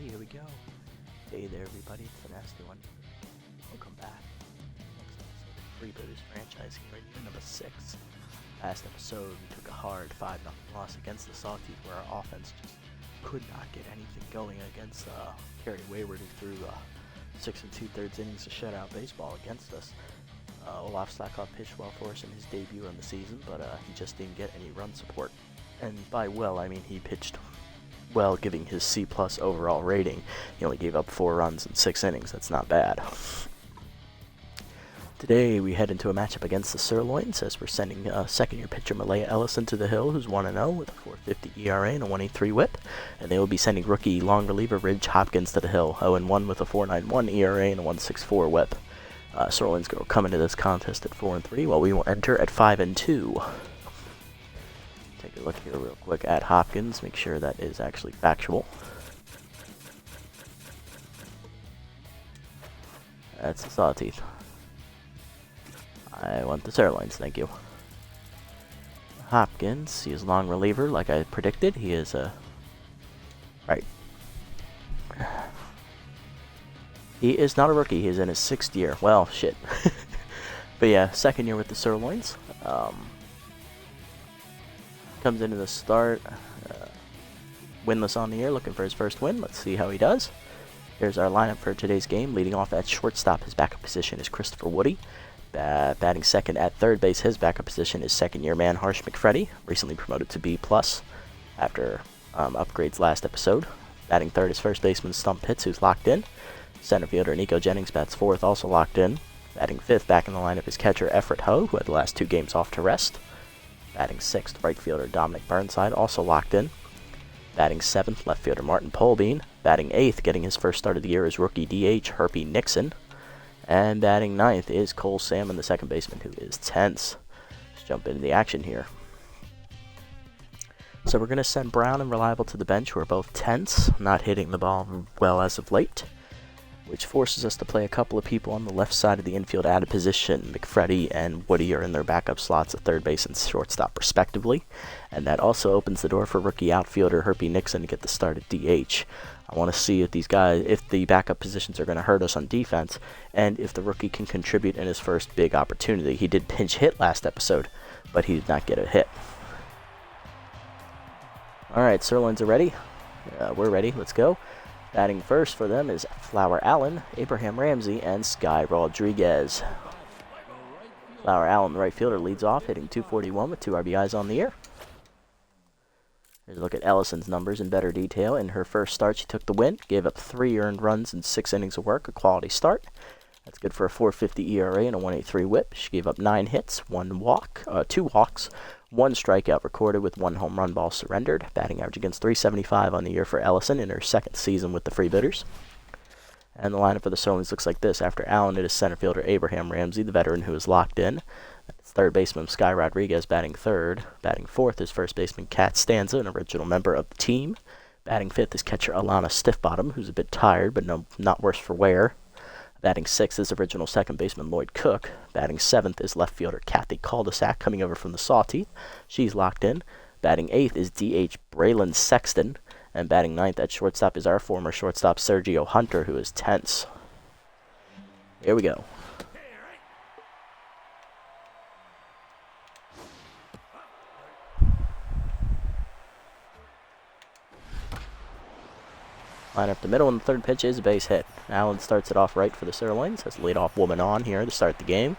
Alright, here we go. Hey there, everybody. It's the nasty one. Welcome back. Next episode of Freebooters franchise here in year number 6. Last episode, we took a hard 5-0 loss against the Salties, where our offense just could not get anything going against Kerry Wayward, who threw 6 2/3 innings of shutout baseball against us. Olaf Slackoff pitched well for us in his debut in the season, but he just didn't get any run support. And by well, I mean he pitched well, giving his C+ overall rating. He only gave up 4 runs in 6 innings. That's not bad. Today we head into a matchup against the Sirloins, as we're sending second-year pitcher Malaya Ellison to the hill, who's 1-0 with a 4.50 ERA and a 1.83 WHIP, and they will be sending rookie long reliever Ridge Hopkins to the hill, 0-1 with a 4.91 ERA and a 1.64 WHIP. Sirloins will come into this contest at 4-3, while we will enter at 5-2. Take a look here real quick at Hopkins, make sure that is actually factual. That's the Sawteeth. I want the Sirloins, thank you. Hopkins, he is long reliever, like I predicted. He is right. He is not a rookie, he is in his 6th year. Well, shit. But yeah, 2nd year with the Sirloins. Comes into the start, winless on the year, looking for his first win. Let's see how he does. Here's our lineup for today's game. Leading off at shortstop, his backup position is Christopher Woody. Batting second at third base, his backup position is second-year man Harsh McFreddy, recently promoted to B+ after upgrades last episode. Batting third is first baseman Stump Pitts, who's locked in. Center fielder Nico Jennings bats fourth, also locked in. Batting fifth, back in the lineup, is catcher Everett Ho, who had the last 2 games off to rest. Batting sixth, right fielder Dominic Burnside, also locked in. Batting seventh, left fielder Martin Polbean. Batting eighth, getting his first start of the year, is rookie DH Herpy Nixon. And batting ninth is Cole Salmon, the second baseman, who is tense. Let's jump into the action here. So we're going to send Brown and Reliable to the bench, who are both tense, not hitting the ball well as of late, which forces us to play a couple of people on the left side of the infield out of position. McFreddy and Woody are in their backup slots at third base and shortstop respectively, and that also opens the door for rookie outfielder Herpy Nixon to get the start at DH. I want to see if the backup positions are going to hurt us on defense, and if the rookie can contribute in his first big opportunity. He did pinch hit last episode, but he did not get a hit. Alright, Sirloins are ready. We're ready, let's go. Batting first for them is Flower Allen, Abraham Ramsey, and Sky Rodriguez. Flower Allen, the right fielder, leads off, hitting .241 with 2 RBIs on the year. Here's a look at Ellison's numbers in better detail. In her first start, she took the win, gave up 3 earned runs in 6 innings of work, a quality start. That's good for a 4.50 ERA and a 1.83 WHIP. She gave up 9 hits, 2 walks, 1 strikeout recorded with 1 home run ball surrendered. Batting average against .375 on the year for Ellison in her 2nd season with the Freebooters. And the lineup for the Sirloins looks like this. After Allen, it is center fielder Abraham Ramsey, the veteran who is locked in. It's third baseman Sky Rodriguez batting third. Batting fourth is first baseman Kat Stanza, an original member of the team. Batting fifth is catcher Alana Stiffbottom, who's a bit tired, but not worse for wear. Batting sixth is original second baseman Lloyd Cook. Batting seventh is left fielder Kathy Caldesac, coming over from the Sawteeth. She's locked in. Batting eighth is DH Braylon Sexton. And batting ninth at shortstop is our former shortstop Sergio Hunter, who is tense. Here we go. Line up the middle, and the third pitch is a base hit. Allen starts it off right for the Sirloins. Has the leadoff woman on here to start the game.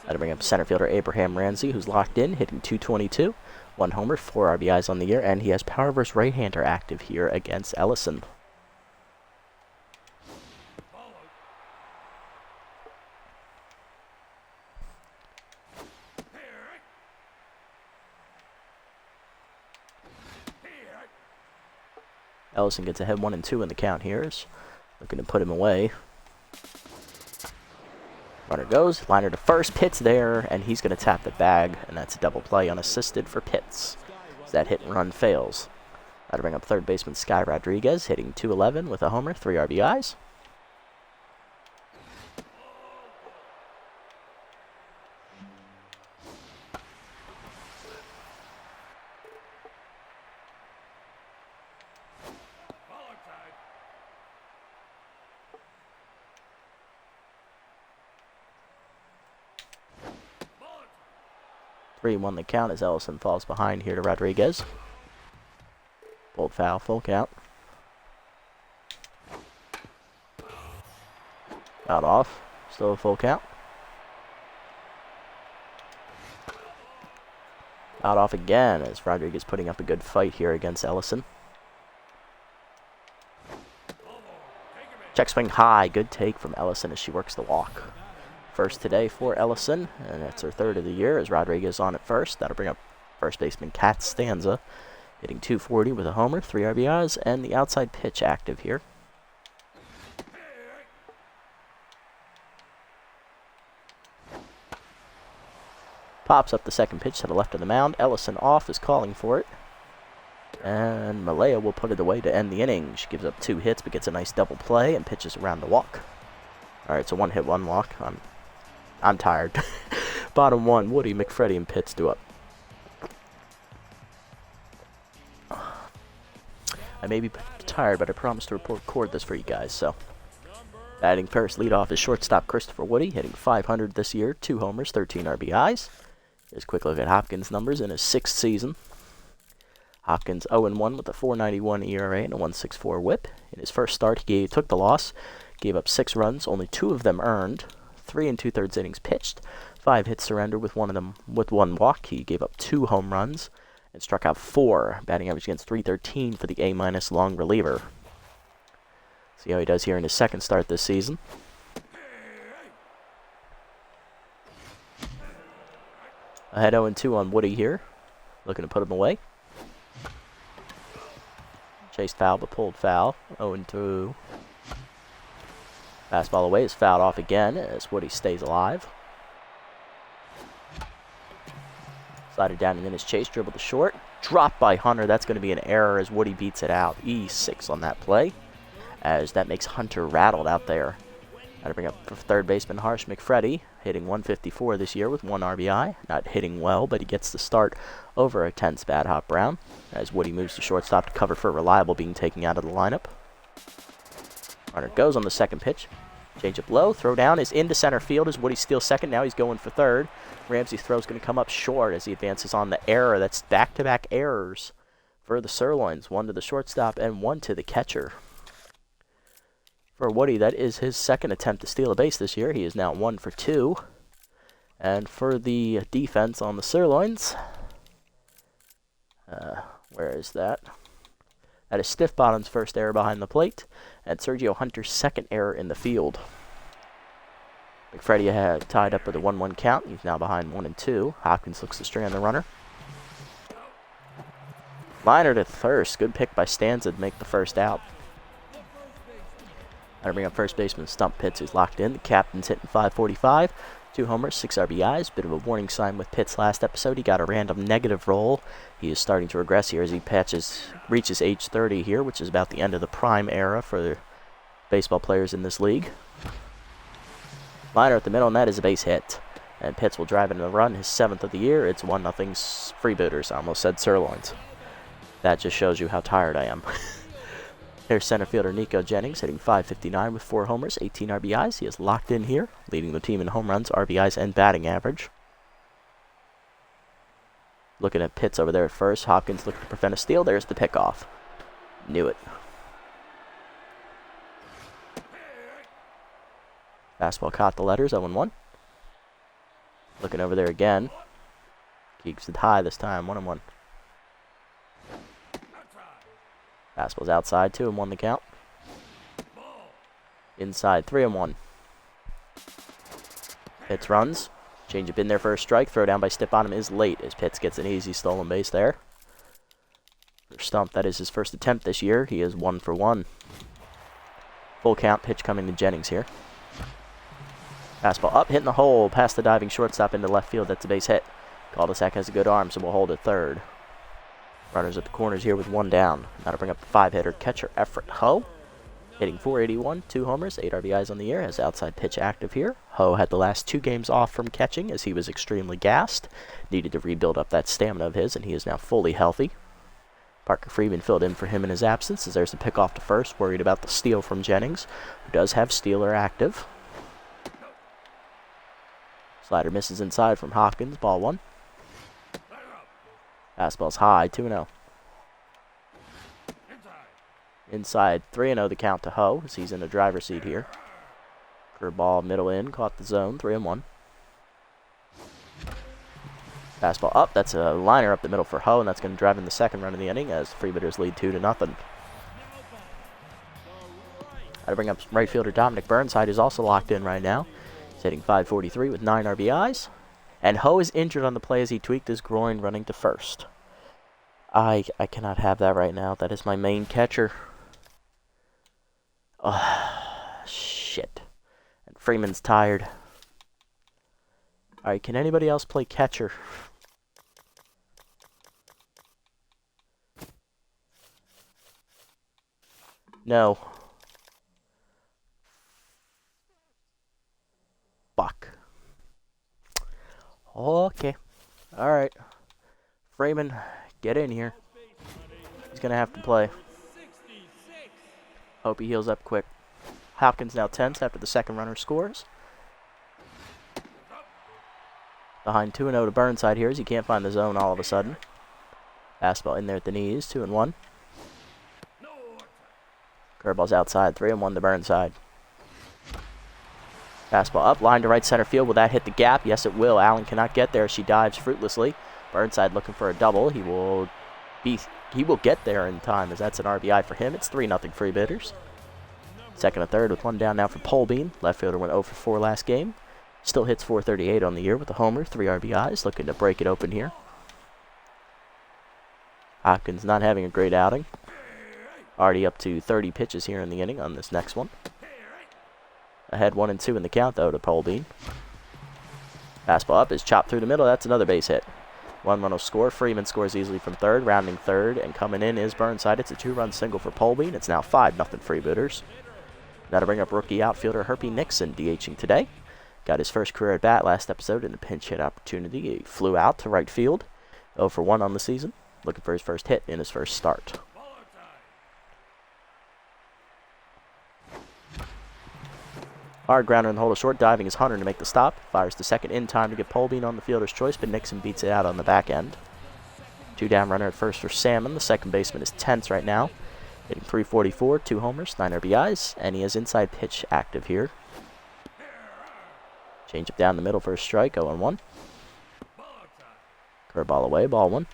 That'll bring up center fielder Abraham Ramsey, who's locked in, hitting .222. 1 homer, 4 RBIs on the year, and he has power versus right-hander active here against Ellison. Ellison gets ahead 1-2 in the count here. Is looking to put him away. Runner goes, liner to first, Pitts there, and he's going to tap the bag, and that's a double play unassisted for Pitts. As that hit and run fails. That'll bring up third baseman Sky Rodriguez, hitting .211 with a homer, 3 RBIs. 3-1 the count as Ellison falls behind here to Rodriguez. Pulled foul, full count. Out off, still a full count. Out off again as Rodriguez putting up a good fight here against Ellison. Check swing high, good take from Ellison as she works the walk. First today for Ellison, and that's her third of the year as Rodriguez on at first. That'll bring up first baseman Kat Stanza, hitting .240 with a homer, 3 RBIs, and the outside pitch active here. Pops up the second pitch to the left of the mound. Ellison off is calling for it. And Malaya will put it away to end the inning. She gives up 2 hits but gets a nice double play and pitches around the walk. Alright, so 1 hit, 1 walk. I'm tired. Bottom 1, Woody, McFreddy, and Pitts do up. I may be tired, but I promised to record this for you guys, so. Batting first, leadoff is shortstop Christopher Woody, hitting .500 this year, 2 homers, 13 RBIs. Here's a quick look at Hopkins' numbers in his 6th season. Hopkins 0-1 with a .491 ERA and a .164 WHIP. In his first start, he took the loss, gave up 6 runs, only 2 of them earned, 3 2/3 innings pitched, 5 hits surrendered with 1 walk. He gave up 2 home runs and struck out 4, batting average against .313 for the A- long reliever. See how he does here in his 2nd start this season. Ahead 0-2 on Woody here, looking to put him away. Chased foul, but pulled foul. 0-2. Fastball away is fouled off again as Woody stays alive. Slided down and then his chase, dribble to short. Dropped by Hunter. That's going to be an error as Woody beats it out. E6 on that play, as that makes Hunter rattled out there. Got to bring up for third baseman Harsh McFreddy, hitting .154 this year with 1 RBI. Not hitting well, but he gets the start over a tense Bad Hop Brown, as Woody moves to shortstop to cover for Reliable being taken out of the lineup. Runner goes on the second pitch. Change up low, throw down is into center field as Woody steals second. Now he's going for third. Ramsey's throw is going to come up short as he advances on the error. That's back-to-back errors for the Sirloins. 1 to the shortstop and 1 to the catcher. For Woody, that is his 2nd attempt to steal a base this year. He is now 1 for 2. And for the defense on the Sirloins, where is that? That is Stiff Bottom's first error behind the plate, and Sergio Hunter's 2nd error in the field. McFreddy had tied up with a 1-1 count. He's now behind 1-2. Hopkins looks to string on the runner. Liner to first. Good pick by Stanza to make the first out. Got to bring up first baseman Stump Pitts, who's locked in. The captain's hitting .545. 2 homers, 6 RBIs. Bit of a warning sign with Pitts last episode. He got a random negative roll. He is starting to regress here as he reaches age 30 here, which is about the end of the prime era for the baseball players in this league. Liner at the middle, and that is a base hit. And Pitts will drive into the run, his 7th of the year. It's 1-0 Freebooters. I almost said Sirloins. That just shows you how tired I am. There's center fielder Nico Jennings, hitting .559 with 4 homers, 18 RBIs. He is locked in here, leading the team in home runs, RBIs, and batting average. Looking at Pitts over there at first. Hopkins looking to prevent a steal. There's the pickoff. Knew it. Fastball caught the letters, 0-1. Looking over there again. Keeps it high this time, 1-1. Fastball's outside, 2-1 the count. Inside, 3-1. Pitts runs. Change up in there for a strike. Throw down by Stiff Bottom is late as Pitts gets an easy stolen base there. For Stump, that is his first attempt this year. He is 1 for 1. Full count, pitch coming to Jennings here. Fastball up, hitting the hole, past the diving shortstop into left field. That's a base hit. Cul-de-sac has a good arm, so we'll hold it third. Runners at the corners here with 1 down. Now to bring up the 5-hitter catcher Everett Ho. Hitting .481, 2 homers, 8 RBIs on the year. Has outside pitch active here. Ho had the last 2 games off from catching as he was extremely gassed. Needed to rebuild up that stamina of his, and he is now fully healthy. Parker Freeman filled in for him in his absence as there's a pick off to first. Worried about the steal from Jennings, who does have stealer active. Slider misses inside from Hopkins. Ball 1. Fastball's high, 2-0. Inside, 3-0 the count to Ho, as he's in the driver's seat here. Curveball middle in, caught the zone, 3-1. Fastball up, that's a liner up the middle for Ho, and that's going to drive in the second run of the inning as the Freebooters lead 2-0. I bring up right fielder Dominic Burnside, who's also locked in right now. He's hitting .543 with 9 RBIs. And Ho is injured on the play as he tweaked his groin running to first. I cannot have that right now. That is my main catcher. Shit. And Freeman's tired. Alright, can anybody else play catcher? No. Fuck. Okay. Alright. Freeman, get in here. He's going to have to play. Hope he heals up quick. Hopkins now tense after the second runner scores. Behind 2-0 to Burnside here as he can't find the zone all of a sudden. Fastball in there at the knees, 2-1. Curveball's outside, 3-1 to Burnside. Fastball up, line to right center field. Will that hit the gap? Yes, it will. Allen cannot get there. She dives fruitlessly. Burnside looking for a double. He will get there in time as that's an RBI for him. It's 3-0 Freebooters. Second and third with one down now for Polbean. Left fielder went 0 for 4 last game. Still hits .438 on the year with a homer, 3 RBIs. Looking to break it open here. Hopkins not having a great outing. Already up to 30 pitches here in the inning on this next one. Ahead 1-2 in the count, though, to Polbean. Fastball up is chopped through the middle. That's another base hit. 1 run will score. Freeman scores easily from third. Rounding third, and coming in is Burnside. It's a 2-run single for Polbean. It's now 5-0 Freebooters. Now to bring up rookie outfielder Herpy Nixon, DHing today. Got his first career at bat last episode in a pinch hit opportunity. He flew out to right field. 0 for 1 on the season. Looking for his first hit in his first start. Hard grounder in the hole to short. Diving is Hunter to make the stop. Fires to second in time to get Polbean on the fielder's choice, but Nixon beats it out on the back end. 2 down runner at first for Salmon. The second baseman is tense right now. Hitting .344, 2 homers, 9 RBIs, and he has inside pitch active here. Change up down the middle for a strike, 0-1. Curveball away, ball 1.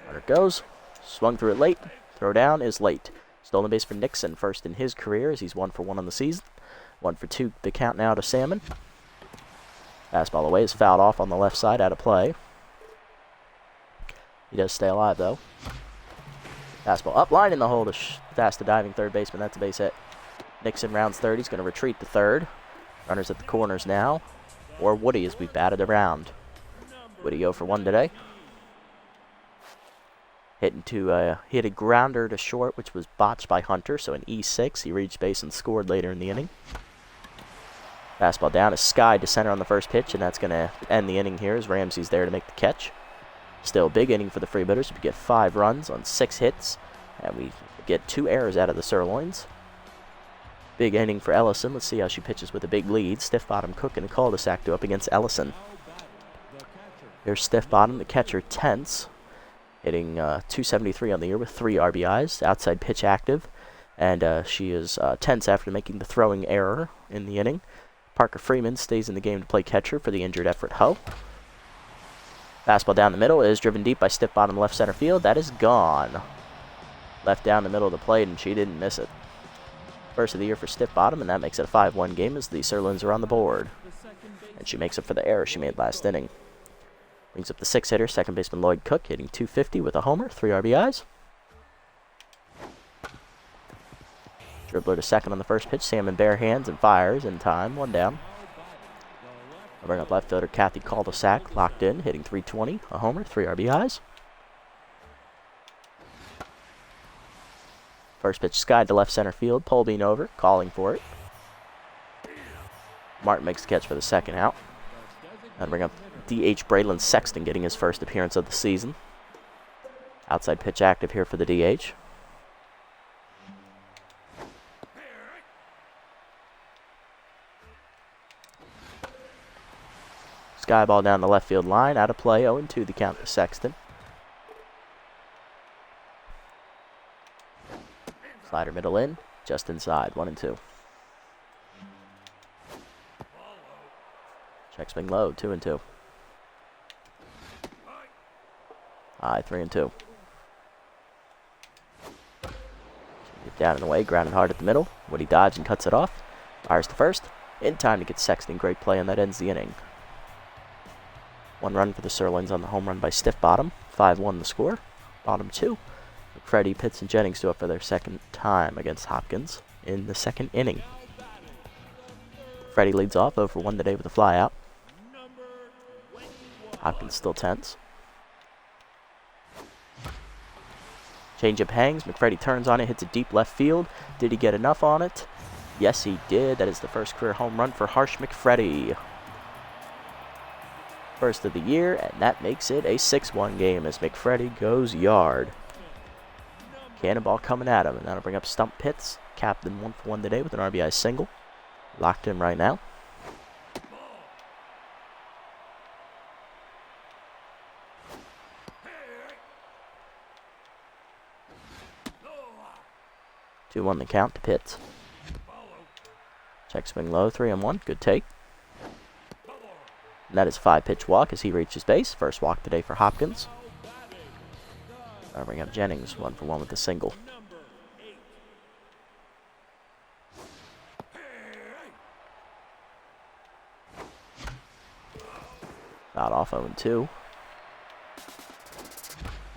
Runner goes. Swung through it late. Throw down is late. Stolen base for Nixon, first in his career as he's 1 for 1 on the season. 1 for 2, the count now to Salmon. Fastball away is fouled off on the left side, out of play. He does stay alive, though. Fastball up, line in the hole to fast the diving third baseman. That's a base hit. Nixon rounds third. He's going to retreat to third. Runners at the corners now. Or Woody as we batted around. Woody 0 for 1 today. He hit a grounder to short, which was botched by Hunter, so an E6. He reached base and scored later in the inning. Fastball down is Sky to center on the first pitch, and that's going to end the inning here as Ramsey's there to make the catch. Still a big inning for the Freebooters. We get 5 runs on 6 hits, and we get 2 errors out of the Sirloins. Big inning for Ellison. Let's see how she pitches with a big lead. Stiff bottom Cook in a cul-de-sac to up against Ellison. Here's stiff bottom, the catcher, tense. Hitting .273 on the year with 3 RBIs. Outside pitch active. And she is tense after making the throwing error in the inning. Parker Freeman stays in the game to play catcher for the injured Everett Ho. Fastball down the middle is driven deep by stiff bottom left center field. That is gone. Left down the middle of the plate, and she didn't miss it. First of the year for stiff bottom, and that makes it a 5-1 game as the Sirloins are on the board. And she makes up for the error she made last inning. Brings up the 6-hitter, second baseman Lloyd Cook, hitting .250 with a homer, 3 RBIs. Dribbler to second on the first pitch. Salmon bare hands and fires in time. 1 down. I'll bring up left fielder Kathy Cul-de-sac, locked in, hitting .320, a homer, 3 RBIs. First pitch skied to left center field. Polbean over, calling for it. Martin makes the catch for the second out. I'll bring up DH Braylon Sexton getting his first appearance of the season. Outside pitch active here for the DH. Sky ball down the left field line, out of play, 0-2 the count to Sexton. Slider middle in, just inside, 1-2. Check swing low, 2-2. High, 3-2. Down and away, grounded hard at the middle. Woody dives and cuts it off. Fires to first. In time to get Sexton. Great play, and that ends the inning. 1 run for the Sirloins on the home run by Stiff Bottom. 5-1 the score. Bottom 2. McFreddy, Pitts, and Jennings do it for their second time against Hopkins in the second inning. Freddie leads off 0 for 1 today with a fly out. Hopkins still tense. Changeup hangs. McFreddy turns on it, hits a deep left field. Did he get enough on it? Yes, he did. That is the first career home run for Harsh McFreddy. First of the year, and that makes it a 6-1 game as McFreddy goes yard. Cannonball coming at him, and that'll bring up Stump Pitts. Captain 1 for 1 today with an RBI single. Locked in right now. Two on the count to Pitts. Check swing low, 3-1. Good take. And that is a 5-pitch walk as he reaches base. First walk today for Hopkins. I'll bring up Jennings, 1 for 1 with a single. Fouled off 0-2.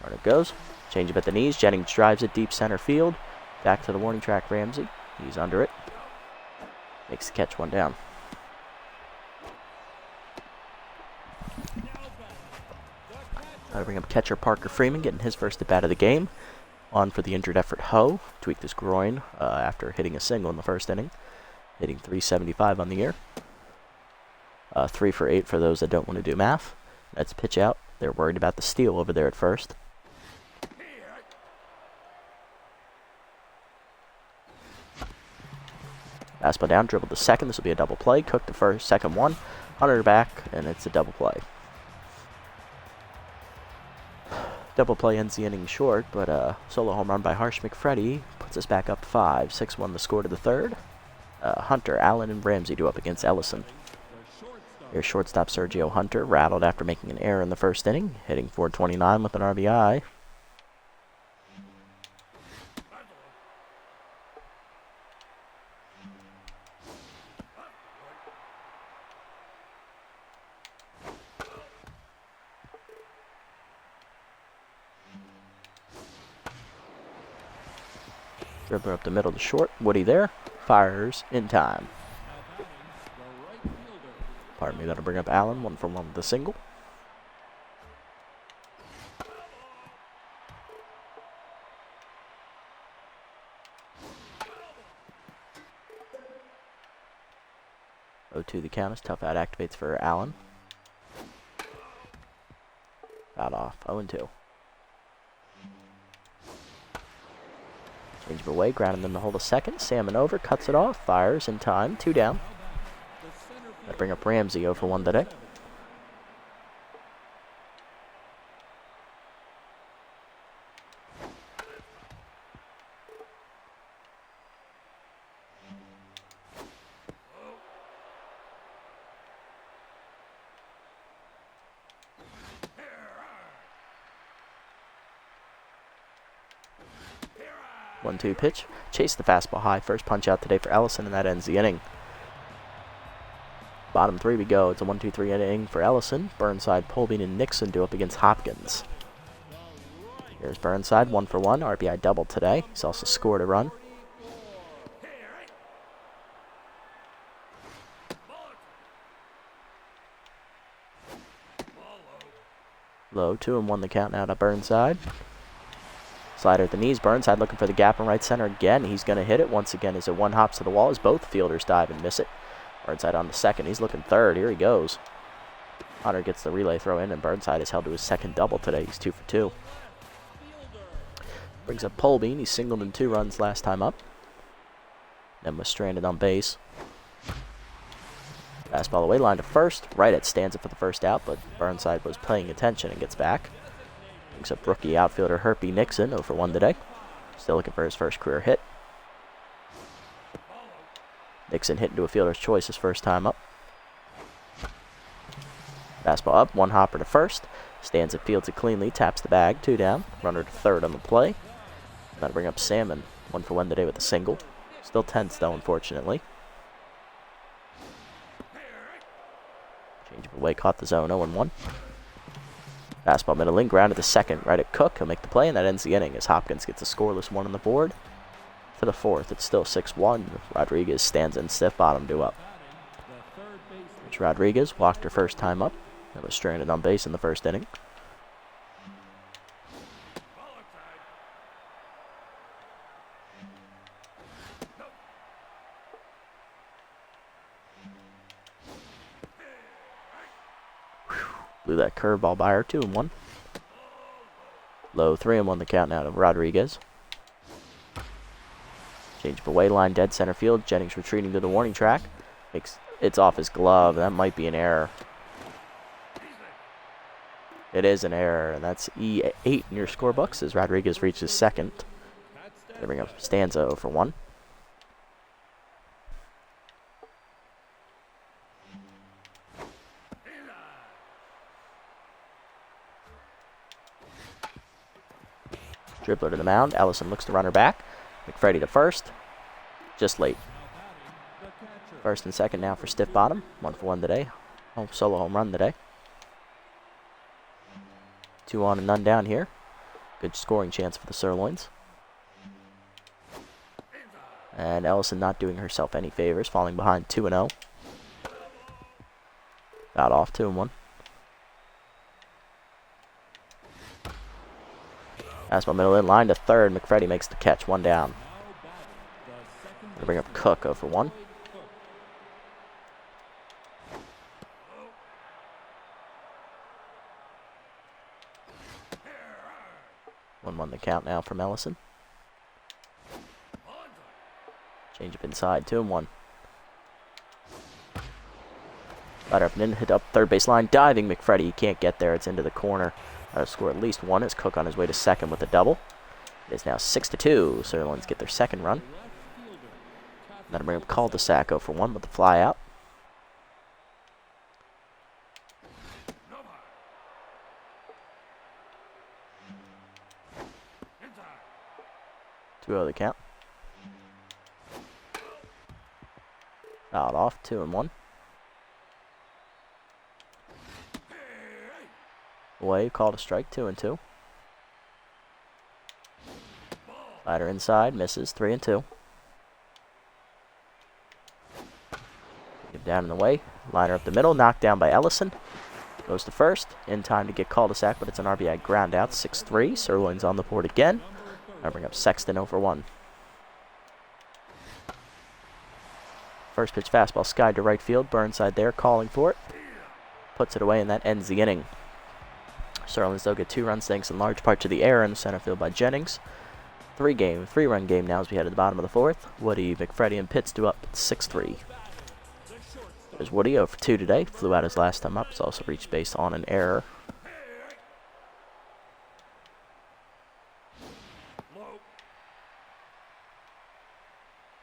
Runner goes. Change up at the knees. Jennings drives it deep center field. Back to the warning track, Ramsey. He's under it. Makes the catch, 1 down. I'll bring up catcher Parker Freeman, getting his first at bat of the game. On for the injured effort Ho. Tweaked his groin after hitting a single in the first inning. Hitting .375 on the year. 3 for 8 for those that don't want to do math. That's pitch out. They're worried about the steal over there at first. Fastball down, dribbled to second. This will be a double play. Cook to first, second 1. Hunter back, and it's a double play. Double play ends the inning short, but solo home run by Harsh McFreddy puts us back up 5. 6-1 the score to the third. Hunter, Allen, and Ramsey do up against Ellison. Here's shortstop Sergio Hunter, rattled after making an error in the first inning, hitting .429 with an RBI. Dribbler up the middle to short. Woody there. Fires in time. Pardon me, that'll bring up Allen. 1 for 1 with a single. .02 the count as tough out activates for Allen. Fouled off. 0-2. Change of away, grounding them to hold a second. Salmon over, cuts it off, fires in time, 2 down. That'll bring up Ramsey 0 for 1 today. One-two pitch. Chase the fastball high. First punch out today for Ellison, and that ends the inning. Bottom 3 we go. It's a 1-2-3 inning for Ellison. Burnside, Polbean, and Nixon do up against Hopkins. Here's Burnside, 1 for 1. RBI double today. He's also scored a run. Low, 2-1 the count now to Burnside. Slider at the knees. Burnside looking for the gap in right center again. He's going to hit it once again as it 1 hops to the wall as both fielders dive and miss it. Burnside on the second. He's looking third. Here he goes. Hunter gets the relay throw in, and Burnside is held to his second double today. He's 2 for 2. Brings up Polbean. He singled in 2 runs last time up. Then was stranded on base. Fastball away, line to first. Right at Stanza for the first out, but Burnside was paying attention and gets back. Brings up rookie outfielder Herpy Nixon, 0 for 1 today. Still looking for his first career hit. Nixon hit into a fielder's choice his first time up. Fastball up, one hopper to first. Stanza fields it cleanly, taps the bag, 2 down. Runner to third on the play. That'll bring up Salmon, 1 for 1 today with a single. Still tense though, unfortunately. Change of away, caught the zone, 0-1. Fastball middling, ground to the second, right at Cook. He'll make the play, and that ends the inning as Hopkins gets a scoreless 1 on the board. To the fourth, it's still 6-1. Rodriguez stands in stiff bottom, 2 up. Which Rodriguez walked her first time up. That was stranded on base in the first inning. Blew that curveball by her, 2-1. Low, 3-1 the count now to Rodriguez. Change of away, line dead center field. Jennings retreating to the warning track. It's off his glove. That might be an error. It is an error, and that's E8 in your scorebooks as Rodriguez reaches second. They bring up Stanza 0 for 1. Dribbler to the mound. Ellison looks to run her back. McFreddy to first. Just late. First and second now for stiff bottom. 1 for 1 today. Solo home run today. 2 on and none down here. Good scoring chance for the Sirloins. And Ellison not doing herself any favors, falling behind 2-0. Got off 2-1. Fastball middle in, line to third. McFreddy makes the catch, 1 down. Gonna bring up Cook 0 for 1. One the count now from Ellison. Change up inside, 2-1. Ladder up and in, hit up third base line, diving McFreddy. Can't get there, it's into the corner. That'll score at least 1 as Cook on his way to second with a double. It is now 6-2. Sirloins get their second run. That'll bring up Cul-de-sac 0 for 1 with the fly out. Two the count. Out off, 2-1. Away, called a strike, 2-2. Slider inside, misses, 3-2. Get down in the way, liner up the middle, knocked down by Ellison. Goes to first, in time to get cul-de-sac, but it's an RBI ground out, 6-3. Sirloins on the board again. I'll bring up Sexton 0 for 1. First pitch fastball skied to right field. Burnside there calling for it. Puts it away, and that ends the inning. Sirloins, though, get 2 runs thanks in large part to the error in the center field by Jennings. 3-run game now as we head to the bottom of the 4th. Woody, McFreddy, and Pitts do up 6-3. There's Woody 0 for 2 today. Flew out his last time up. He's also reached base on an error.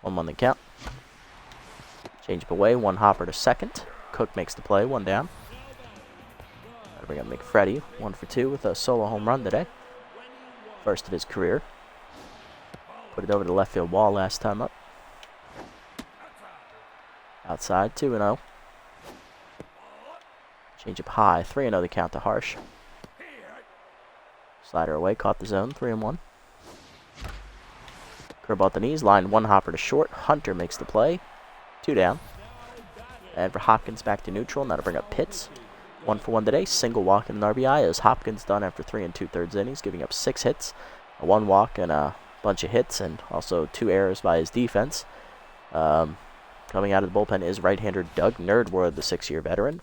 1-1 the count. Change up away, 1 hopper to second. Cook makes the play, 1 down. That'll bring up McFreddy, 1 for 2 with a solo home run today. First of his career. Put it over the left field wall last time up. Outside, 2-0. Change up high, 3-0 the count to Harsh. Slider away, caught the zone, 3-1. Curveball at the knees, line 1 hopper to short. Hunter makes the play, 2 down. And for Hopkins back to neutral, and that'll bring up Pitts. 1 for 1 today, single walk and an RBI as Hopkins done after 3 2/3 innings, giving up 6 hits, a 1 walk and a bunch of hits, and also 2 errors by his defense. Coming out of the bullpen is right-hander Doug Nerdwood, the 6-year veteran.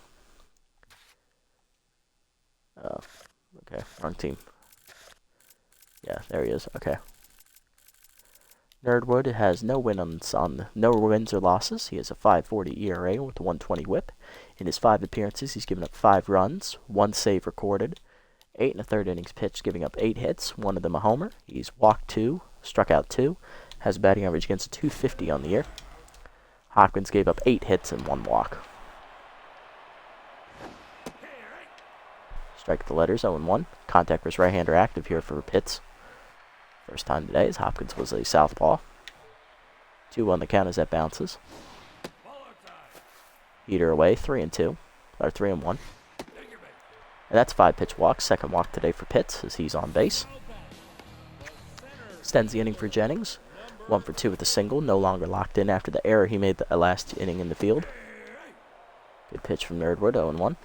Okay, wrong team. Yeah, there he is. Okay. Nerdwood has no wins or losses. He has a 5.40 ERA with a 1.20 WHIP. In his 5 appearances, he's given up 5 runs, 1 save recorded, 8 1/3 innings pitched, giving up 8 hits, 1 of them a homer. He's walked 2, struck out 2, has a batting average against a 250 on the year. Hopkins gave up 8 hits and 1 walk. Strike the letters, 0-1. Contact versus right-hander active here for Pitts. First time today, as Hopkins was a southpaw. 2 on the count as that bounces. Heater away, 3-2, or 3-1. And that's 5 pitch walks. Second walk today for Pitts as he's on base. Extends the inning for Jennings. 1 for 2 with a single, no longer locked in after the error he made the last inning in the field. Good pitch from Nerdwood, 0-1.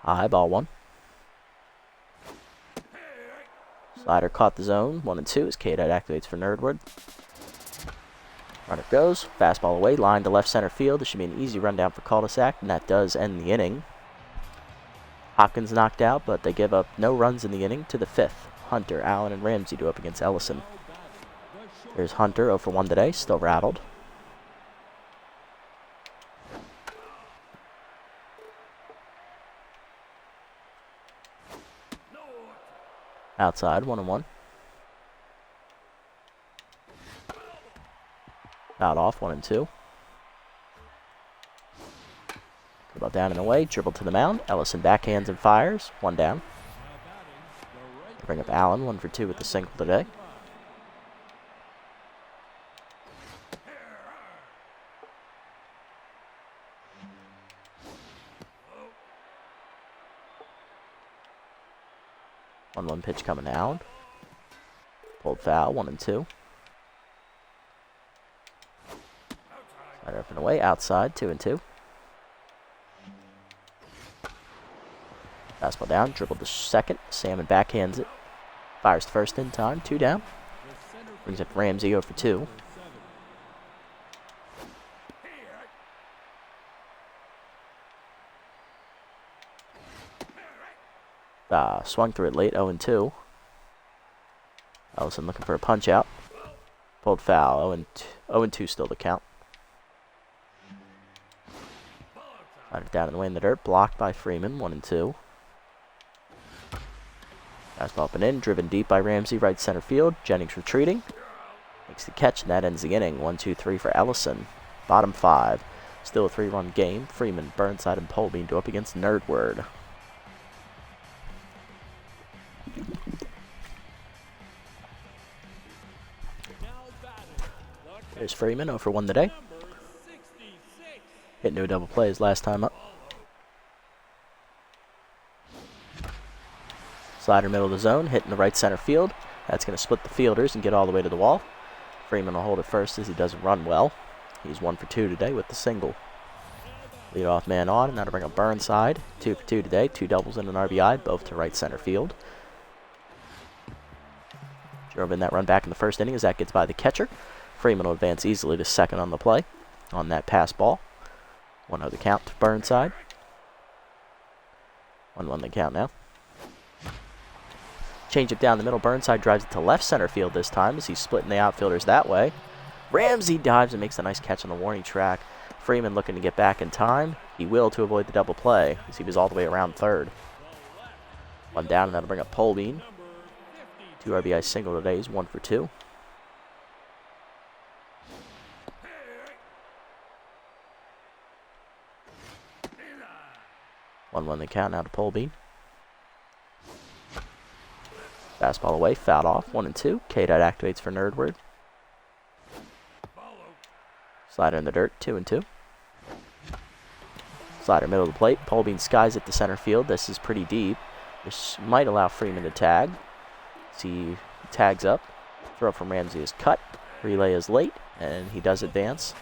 High, ball 1. Slider caught the zone, 1-2 as K-Dot activates for Nerdwood. Runner goes, fastball away, line to left center field. This should be an easy rundown for cul-de-sac, and that does end the inning. Hopkins knocked out, but they give up no runs in the inning to the 5th. Hunter, Allen, and Ramsey do up against Ellison. There's Hunter, 0 for 1 today, still rattled. Outside, 1-1. Out off, 1-2. Ball down and away, dribble to the mound. Ellison backhands and fires, 1 down. Bring up Allen, 1 for 2 with the single today. One pitch coming down. Pulled foul, 1-2. Slider up and away, outside, 2-2. Fastball down, dribbled to second. Salmon backhands it. Fires to first in time, 2 down. Brings up Ramsey, 0 for 2. Swung through it late, 0-2. Ellison looking for a punch out. Pulled foul, 0-2 still the count. Slider down and away in the dirt, blocked by Freeman, 1-2. Fastball up and in, driven deep by Ramsey, right center field. Jennings retreating. Makes the catch, and that ends the inning. 1-2-3 for Ellison. Bottom 5. Still a 3-run game. Freeman, Burnside, and Polbean do up against Nerdword. There's Freeman, 0 for 1 today. Hit no double plays last time up. Slider middle of the zone, hitting the right center field. That's going to split the fielders and get all the way to the wall. Freeman will hold it first as he doesn't run well. He's 1 for 2 today with the single. Leadoff man on, and now to bring up Burnside. 2 for 2 today, 2 doubles and an RBI, both to right center field. Drove in that run back in the first inning as that gets by the catcher. Freeman will advance easily to second on the play on that pass ball. 1-0 the count to Burnside. 1-1 the count now. Change it down the middle. Burnside drives it to left center field this time as he's splitting the outfielders that way. Ramsey dives and makes a nice catch on the warning track. Freeman looking to get back in time. He will to avoid the double play as he was all the way around third. 1 down, and that'll bring up Polbean. 2 RBI single today. He's 1 for 2. One the count now to Polbean. Fastball away, fouled off, 1-2. K-Dot activates for Nerdword. Slider in the dirt, 2-2. Slider middle of the plate. Polbean skies it to center field. This is pretty deep. This might allow Freeman to tag. See, tags up. Throw from Ramsey is cut. Relay is late, and he does advance.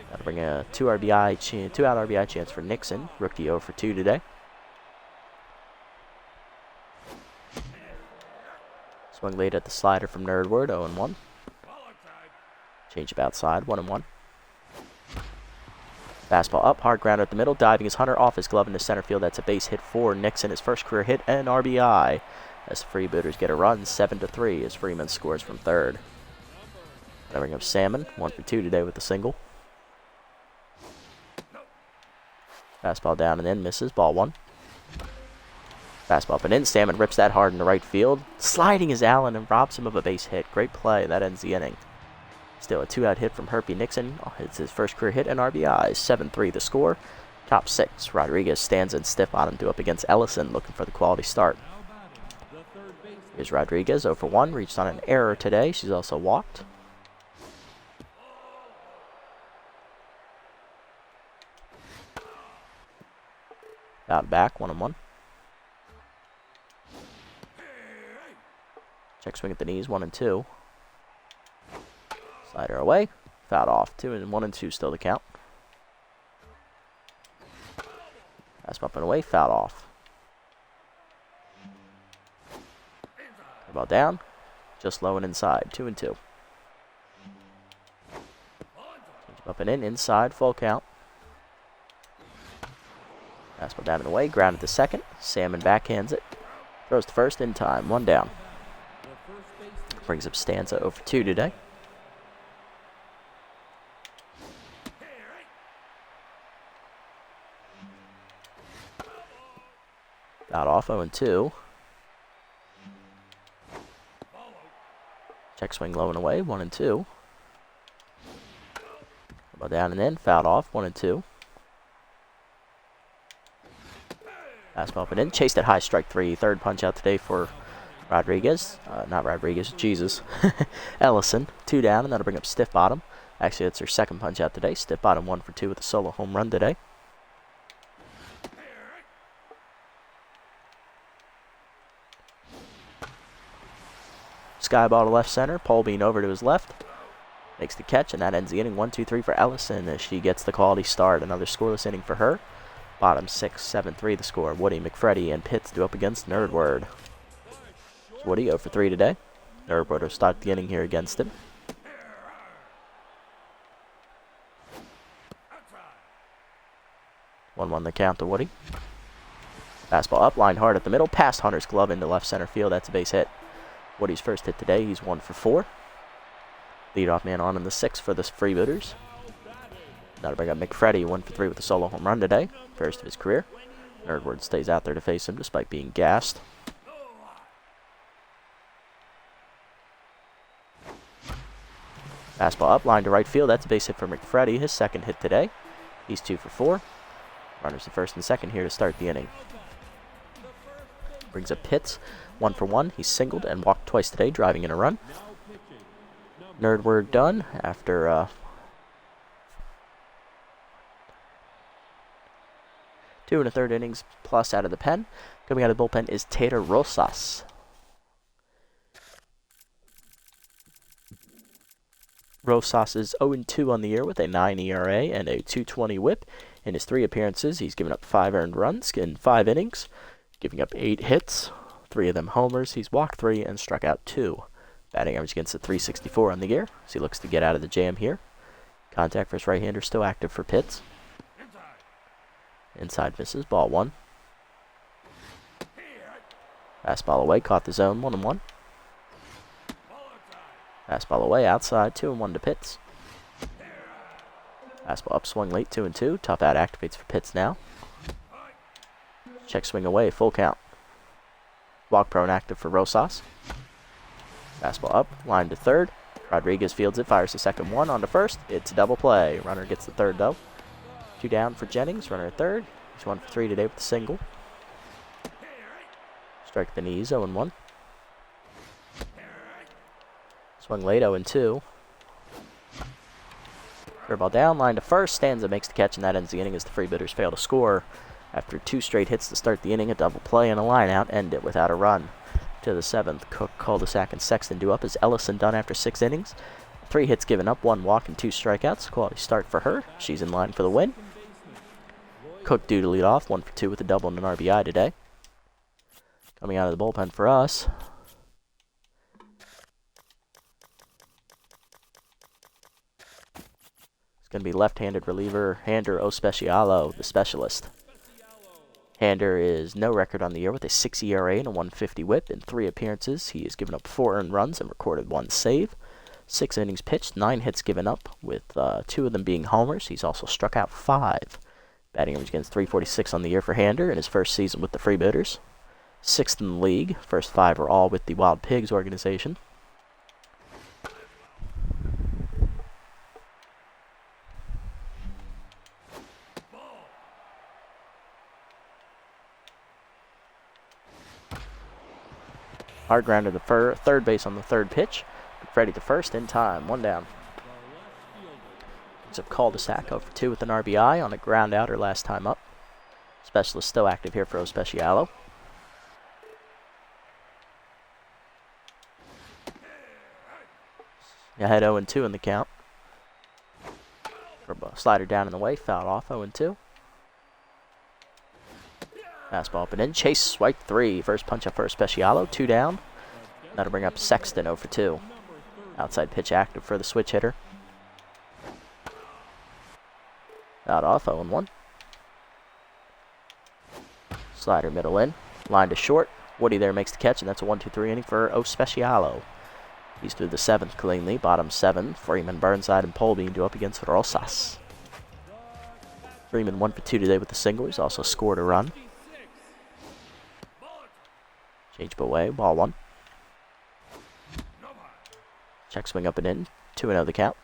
That'll bring a 2-out RBI chance for Nixon. Rookie 0 for 2 today. Swung late at the slider from Nerdword, 0-1. Change up outside, 1-1. Fastball up, hard grounder at the middle. Diving is Hunter off his glove into center field. That's a base hit for Nixon. His first career hit and RBI. as the Freebooters get a run 7-3 as Freeman scores from third. I bring up Salmon, 1 for 2 today with a single. Fastball down and in, misses, ball 1. Fastball up and in, Salmon rips that hard into right field. Sliding is Allen and robs him of a base hit. Great play, that ends the inning. Still a 2-out hit from Herpy Nixon. It's his first career hit and RBI. 7-3 the score. Top 6, Rodriguez stands in stiff bottom 2 up against Ellison, looking for the quality start. Here's Rodriguez, 0 for 1, reached on an error today. She's also walked. Out back, 1-1. Check swing at the knees, 1-2. Slider away, fouled off. 1-2 still the count. Fastball up and away, fouled off. Ball down, just low and inside, 2-2. Up and in, inside, full count. Fastball down and away, grounded to second. Salmon backhands it. Throws to first in time, 1 down. Brings up Stanza 0 for 2 today. Out off, 0-2. Check swing low and away, 1-2. Ball down and in, fouled off, 1-2. Fastball up and in, chased at high, strike 3. Third punch out today for Rodriguez. Not Rodriguez, Jesus. Ellison, 2 down, and that'll bring up stiff bottom. Actually, it's her second punch out today. Stiff bottom 1 for 2 with a solo home run today. Sky ball to left center, Pole being over to his left. Makes the catch, and that ends the inning. 1-2-3 for Ellison as she gets the quality start. Another scoreless inning for her. Bottom 6, 7-3 the score. Woody, McFreddy, and Pitts do up against Nerdword. Woody 0 for 3 today. Nerdword will start the inning here against him. One the count to Woody. Fastball up, lined hard at the middle, past Hunter's glove into left center field. That's a base hit. Woody's first hit today, he's 1 for 4. Leadoff man on in the 6th for the Freebooters. Now to bring up McFreddy, 1 for 3 with a solo home run today. First of his career. Nerdward stays out there to face him despite being gassed. Fastball up, line to right field. That's a base hit for McFreddy, his second hit today. He's 2 for 4. Runners at first and second here to start the inning. Brings up Pitts, 1 for 1. He's singled and walked twice today, driving in a run. Nerdword done after 2 1/3 innings plus out of the pen. Coming out of the bullpen is Tater Rosas. Rosas is 0-2 on the year with a 9 ERA and a 2.20 whip. In his 3 appearances, he's given up 5 earned runs in 5 innings, giving up 8 hits, 3 of them homers. He's walked 3 and struck out 2. Batting average against a .364 on the year, so he looks to get out of the jam here. Contact for his right-hander still active for Pitts. Inside misses, ball 1. Fastball away, caught the zone, 1-1. Fastball away, outside, 2-1 to Pitts. Fastball up, swung late, 2-2. Tough out activates for Pitts now. Check swing away, full count. Walk prone active for Rosas. Fastball up, line to third. Rodriguez fields it, fires the second one on to first. It's a double play. Runner gets the third though. 2 down for Jennings, runner at third. He's 1 for 3 today with a single. Strike the knees, 0-1. Swung late, 0-2. Curveball down, line to first. Stanza makes the catch, and that ends the inning as the Freebooters fail to score. After 2 straight hits to start the inning, a double play and a line out end it without a run. To the 7th, Cook, cul-de-sac, and Sexton do up as Ellison done after 6 innings. 3 hits given up, 1 walk, and 2 strikeouts. Quality start for her. She's in line for the win. Cook due to lead off, 1 for 2 with a double and an RBI today. Coming out of the bullpen for us. It's going to be left-handed reliever Hander Ospecialo, the specialist. Hander is no record on the year with a 6 ERA and a 150 whip. In 3 appearances, he has given up 4 earned runs and recorded 1 save. 6 innings pitched, 9 hits given up, with 2 of them being homers. He's also struck out 5. Batting average against .346 on the year for Hander in his first season with the Freebooters. 6th in the league. First 5 are all with the Wild Pigs organization. Hard grounder to third base on the third pitch. Ready to first in time. 1 down. Brings up cul-de-sac 0 for 2 with an RBI on a ground out her last time up. Specialist still active here for Ospecialo. Ahead 0-2 in the count. Slider down in the way. Fouled off 0-2. Fastball up and in. Chase swipe 3. First punch up for Ospecialo. 2 down. That'll bring up Sexton 0 for 2. Outside pitch active for the switch hitter. Out off 0-1. Slider middle in. Line to short. Woody there makes the catch, and that's a 1-2-3 inning for Ospecialo. He's through the 7th cleanly. Bottom 7. Freeman, Burnside, and Polbean do up against Rosas. Freeman 1 for 2 today with the single. He's also scored a run. Change away. Ball 1. Check swing up and in. 2-0 the count.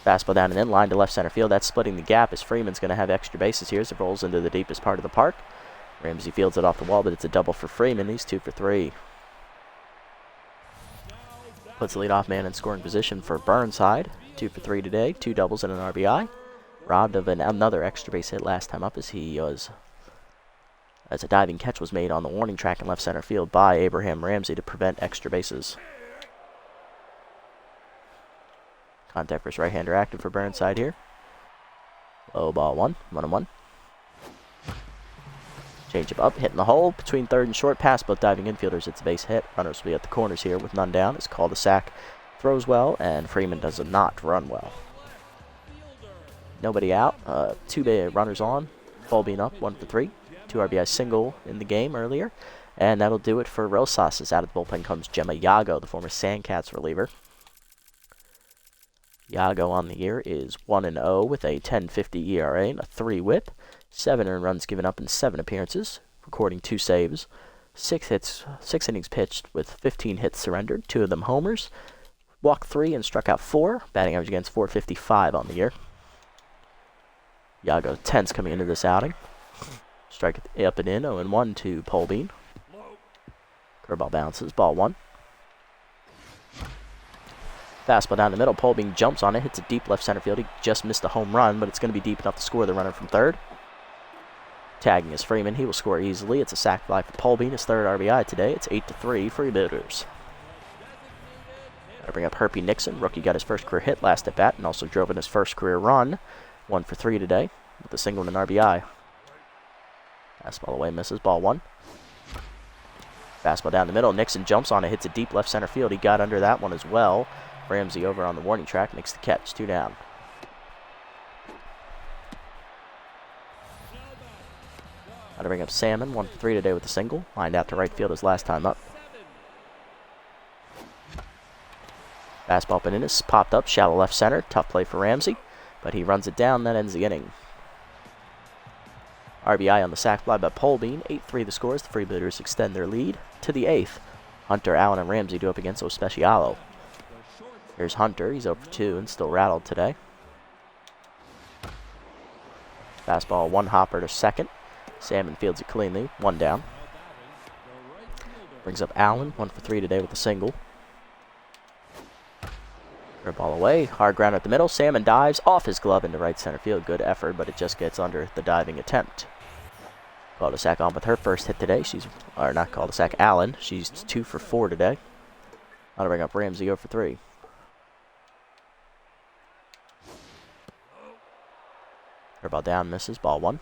Fastball down and in. Line to left center field. That's splitting the gap as Freeman's going to have extra bases here as it rolls into the deepest part of the park. Ramsey fields it off the wall, but it's a double for Freeman. He's 2 for 3. Puts the leadoff man in scoring position for Burnside. 2 for 3 today. 2 doubles and an RBI. Robbed of another extra base hit last time up as a diving catch was made on the warning track in left center field by Abraham Ramsey to prevent extra bases. Contact versus right-hander active for Burnside here. Low ball 1. 1-1. Change up, hitting the hole between third and short. Past both diving infielders. It's a base hit. Runners will be at the corners here with none down. It's called a sack. Throws well, and Freeman does not run well. Nobody out. 2 runners on. Polbean up 1 for 3. 2 RBI single in the game earlier. And that'll do it for Rosas. As out of the bullpen comes Gemma Yago, the former Sandcats reliever. Yago on the year is 1-0 with a 10.50 ERA and a 3 whip. 7 earned runs given up in 7 appearances, recording 2 saves. 6 innings pitched with 15 hits surrendered, 2 of them homers. Walked 3 and struck out 4. Batting average against .455 on the year. Yago tense coming into this outing. Strike up and in, 0-1 to Polbean. Curveball bounces, ball 1. Fastball down the middle. Polbean jumps on it, hits a deep left center field. He just missed a home run, but it's going to be deep enough to score the runner from third. Tagging is Freeman. He will score easily. It's a sac fly for Polbean, his 3rd RBI today. It's 8-3 Freebooters. I bring up Herpy Nixon. Rookie got his first career hit last at bat and also drove in his first career run. 1 for 3 today with a single and an RBI. Fastball away, misses. Ball 1. Fastball down the middle. Nixon jumps on it, hits a deep left center field. He got under that one as well. Ramsey over on the warning track makes the catch. 2 down. Got to bring up Salmon. 1 for 3 today with a single. Lined out to right field his last time up. Fastball up and in is popped up. Shallow left center. Tough play for Ramsey. But he runs it down. That ends the inning. RBI on the sac fly by Polbean. 8-3 the scores. The Freebooters extend their lead to the 8th. Hunter, Allen, and Ramsey do up against Ospecialo. Here's Hunter. He's 0 for 2 and still rattled today. Fastball 1 hopper to second. Salmon fields it cleanly. 1 down. Brings up Allen. 1 for 3 today with a single. Ball away. Hard ground at the middle. Salmon dives off his glove into right center field. Good effort, but it just gets under the diving attempt. Cul-de-sac on with her first hit today. Not cul-de-sac, Allen. She's 2 for 4 today. I'll bring up Ramsey 0 for 3. Ball down, misses. Ball 1.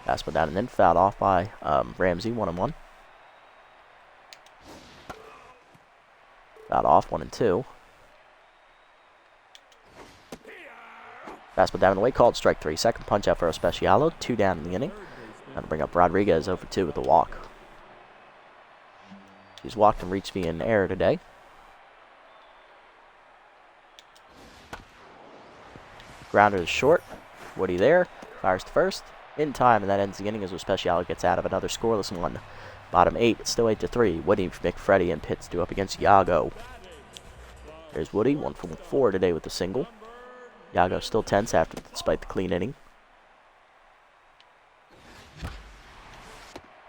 Fastball down and then fouled off by Ramsey. 1-1. Fouled off 1-2. Fastball down and away, called strike 3. Second punch out for Especialo, 2 down in the inning. Going to bring up Rodriguez over 2 with a walk. He's walked and reached via an error today. Grounder is short. Woody there. Fires to first. In time, and that ends the inning as Especialo gets out of another scoreless one. Bottom 8, it's still 8-3. Woody, McFreddy, and Pitts due up against Yago. There's Woody, 1 for 4 today with a single. Yago still tense despite the clean inning.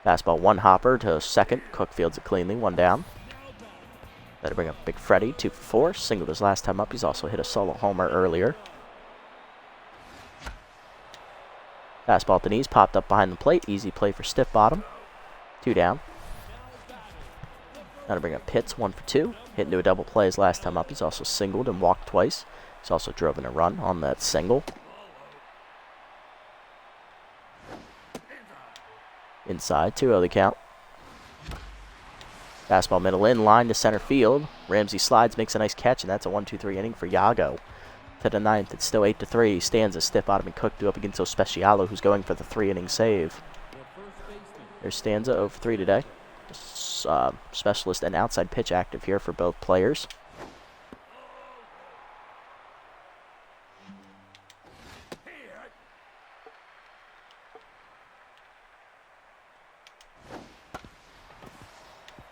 Fastball 1 hopper to second. Cook fields it cleanly, 1 down. That'll bring up Big Freddy, 2 for 4. Singled his last time up. He's also hit a solo homer earlier. Fastball at the knees, popped up behind the plate. Easy play for stiff bottom. 2 down. That'll bring up Pitts, 1 for 2. Hit into a double play his last time up. He's also singled and walked twice. He's also driven a run on that single. Inside, 2-0 the count. Fastball middle in, line to center field. Ramsey slides, makes a nice catch, and that's a 1-2-3 inning for Yago. To the 9th, it's still 8-3. Stanza, stiff bottom, and Cook due up against Especialo, who's going for the 3-inning save. There's Stanza, 0 for 3 today. Specialist and outside pitch active here for both players.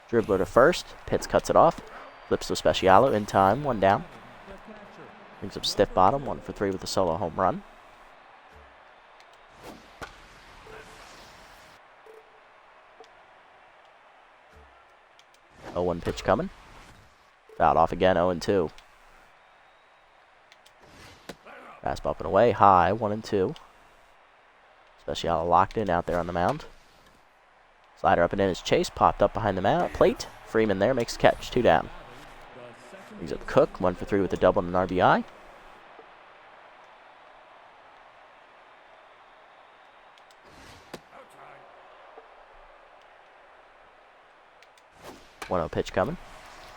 Dribbler to first. Pitts cuts it off. Flips to Especialo in time. 1 down. Brings up stiff bottom. 1 for 3 with a solo home run. Oh, 1 pitch coming. Fouled off again. 0-2. Fastball up and away. High. 1-2. Specialo locked in out there on the mound. Slider up and in is Chase, popped up behind the mound plate. Freeman there makes a catch, 2 down. Brings up Cook, 1 for 3 with a double and an RBI. One-0 pitch coming.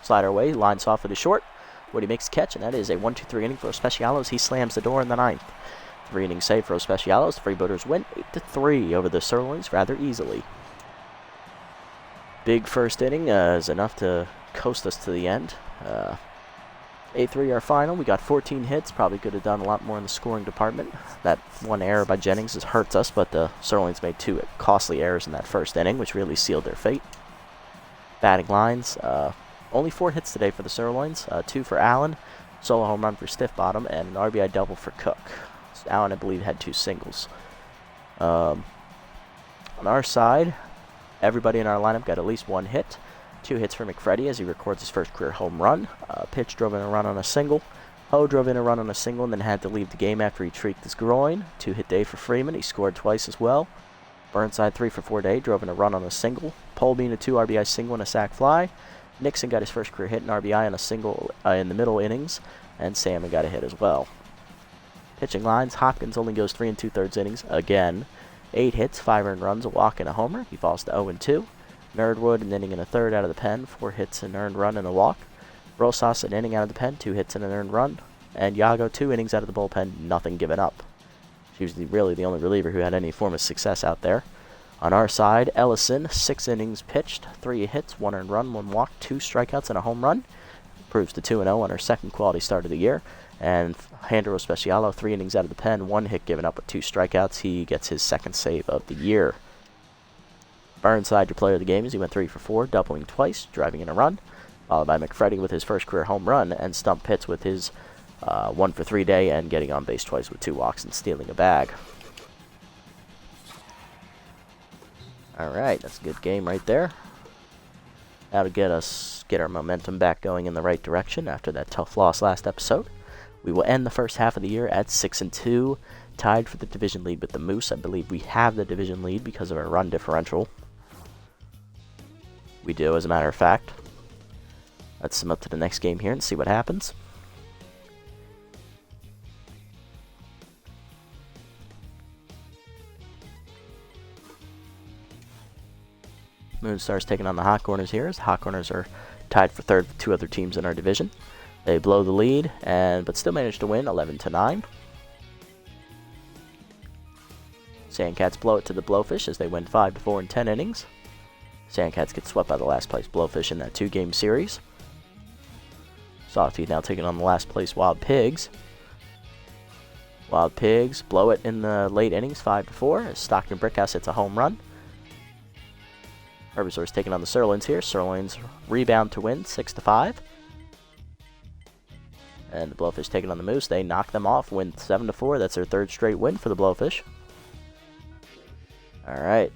Slider away, line soft for the short. Woody makes a catch, and that is a 1-2-3 inning for Especialo as he slams the door in the 9th. 3-inning save for Especialo. The Freebooters win 8-3 over the Sirloins rather easily. Big first inning is enough to coast us to the end. 8-3 our final. We got 14 hits. Probably could have done a lot more in the scoring department. That 1 error by Jennings hurts us, but the Sirloins made 2 costly errors in that first inning, which really sealed their fate. Batting lines. Only 4 hits today for the Sirloins. 2 for Allen, solo home run for Stiff Bottom, and an RBI double for Cook. So Allen, I believe, had 2 singles. On our side, everybody in our lineup got at least 1 hit. 2 hits for McFreddy as he records his first career home run. Pitch drove in a run on a single. Ho drove in a run on a single and then had to leave the game after he tweaked his groin. 2-hit day for Freeman. He scored twice as well. Burnside 3 for 4 day, drove in a run on a single. Polbean a 2 RBI single and a sac fly. Nixon got his first career hit and RBI on a single in the middle innings, and Salmon got a hit as well. Pitching lines, Hopkins only goes 3 2/3 innings again. 8 hits, 5 earned runs, a walk, and a homer. He falls to 0-2. Nerdwood an inning and a third out of the pen, 4 hits, an earned run, and a walk. Rosas an inning out of the pen, 2 hits and an earned run. And Yago 2 innings out of the bullpen, nothing given up. She was really the only reliever who had any form of success out there. On our side, Ellison, 6 innings pitched, 3 hits, 1 earned run, 1 walk, 2 strikeouts, and a home run. Proves to 2-0 on her second quality start of the year. And Handero Specialo, 3 innings out of the pen, 1 hit given up with 2 strikeouts. He gets his second save of the year. Burnside, your player of the game, as he went 3 for 4, doubling twice, driving in a run. Followed by McFreddy with his first career home run, and Stump Pitts with his 1 for 3 day and getting on base twice with 2 walks and stealing a bag. Alright, that's a good game right there. That'll get our momentum back going in the right direction after that tough loss last episode. We will end the first half of the year at 6-2, tied for the division lead with the Moose. I believe we have the division lead because of our run differential. We do, as a matter of fact. Let's sum up to the next game here and see what happens. Moonstar's taking on the Hot Corners here, as the Hot Corners are tied for third with 2 other teams in our division. They blow the lead, but still manage to win 11-9. Sandcats blow it to the Blowfish as they win 5-4 in 10 innings. Sandcats get swept by the last place Blowfish in that 2-game series. Sawtooth now taking on the last place Wild Pigs. Wild Pigs blow it in the late innings 5-4 as Stockton Brickhouse hits a home run. Herbivores taking on the Sirloins here. Sirloins rebound to win 6-5. And the Blowfish taking on the Moose. They knock them off, win 7-4. That's their 3rd straight win for the Blowfish. Alright.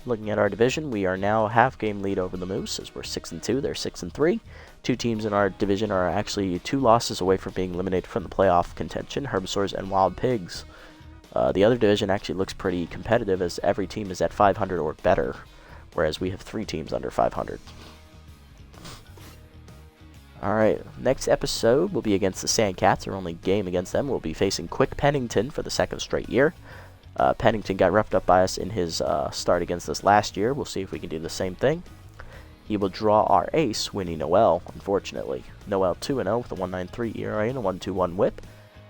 Looking at our division, we are now a half-game lead over the Moose as we're 6-2. They're 6-3. 2 teams in our division are actually 2 losses away from being eliminated from the playoff contention, Herbivores and Wild Pigs. The other division actually looks pretty competitive as every team is at 500 or better, whereas we have 3 teams under 500. Alright, next episode will be against the Sandcats. Our only game against them. We'll be facing Quick Pennington for the 2nd straight year. Pennington got roughed up by us in his start against us last year. We'll see if we can do the same thing. He will draw our ace, Winnie Noel, unfortunately. Noel 2-0 with a 1.93 ERA and a 1.21 whip.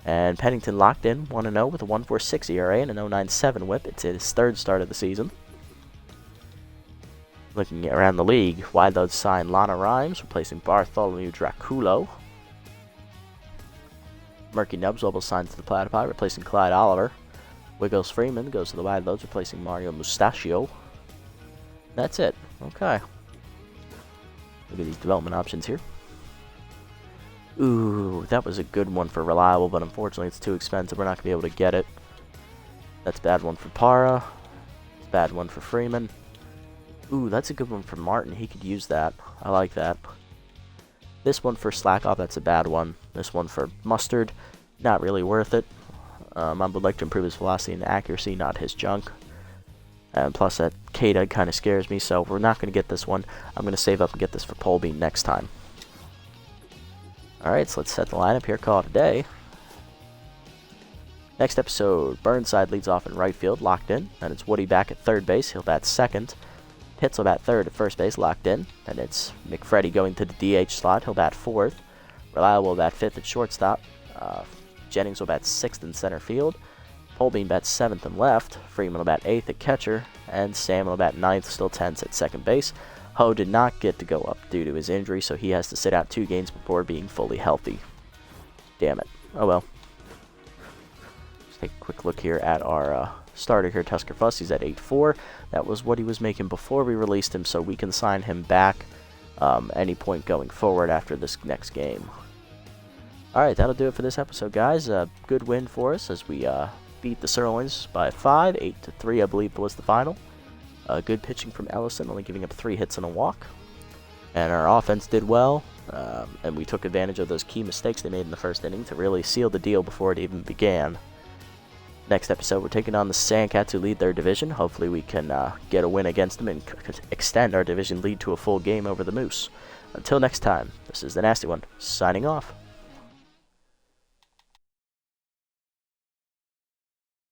And Pennington locked in 1-0 with a 1.46 ERA and an 0.97 whip. It's his 3rd start of the season. Looking around the league, Wild Load signed Lana Rhymes, replacing Bartholomew Draculo. Murky Nubswubble signs to the Platypi, replacing Clyde Oliver. Wiggles Freeman goes to the Wild Loads, replacing Mario Mustachio. That's it. Okay. Look at these development options here. Ooh, that was a good one for Reliable, but unfortunately it's too expensive. We're not going to be able to get it. That's a bad one for Para. It's a bad one for Freeman. Ooh, that's a good one for Martin. He could use that. I like that. This one for Slackoff, that's a bad one. This one for Mustard, not really worth it. I would like to improve his velocity and accuracy, not his junk. And plus that Kada kind of scares me, so we're not going to get this one. I'm going to save up and get this for Polbean next time. Alright, so let's set the lineup here, call it a day. Next episode, Burnside leads off in right field, locked in. And it's Woody back at 3rd base, he'll bat 2nd. Pitts will bat 3rd at 1st base, locked in. And it's McFreddy going to the DH slot, he'll bat 4th. Reliable will bat 5th at shortstop. Jennings will bat 6th in center field. Polbean bats 7th and left. Freeman will bat 8th at catcher. And Sam will bat 9th, still 10th at 2nd base. Ho did not get to go up due to his injury, so he has to sit out 2 games before being fully healthy. Damn it. Oh well. Let's take a quick look here at our starter here, Tusker Fuss. He's at 8.4. That was what he was making before we released him, so we can sign him back any point going forward after this next game. Alright, that'll do it for this episode, guys. Good win for us as we beat the Sirloins by 5. 8-3, I believe, was the final. Good pitching from Ellison, only giving up 3 hits and a walk. And our offense did well, and we took advantage of those key mistakes they made in the 1st inning to really seal the deal before it even began. Next episode, we're taking on the Sandcats, who lead their division. Hopefully we can get a win against them and extend our division lead to a full game over the Moose. Until next time, this is the Nasty One, signing off.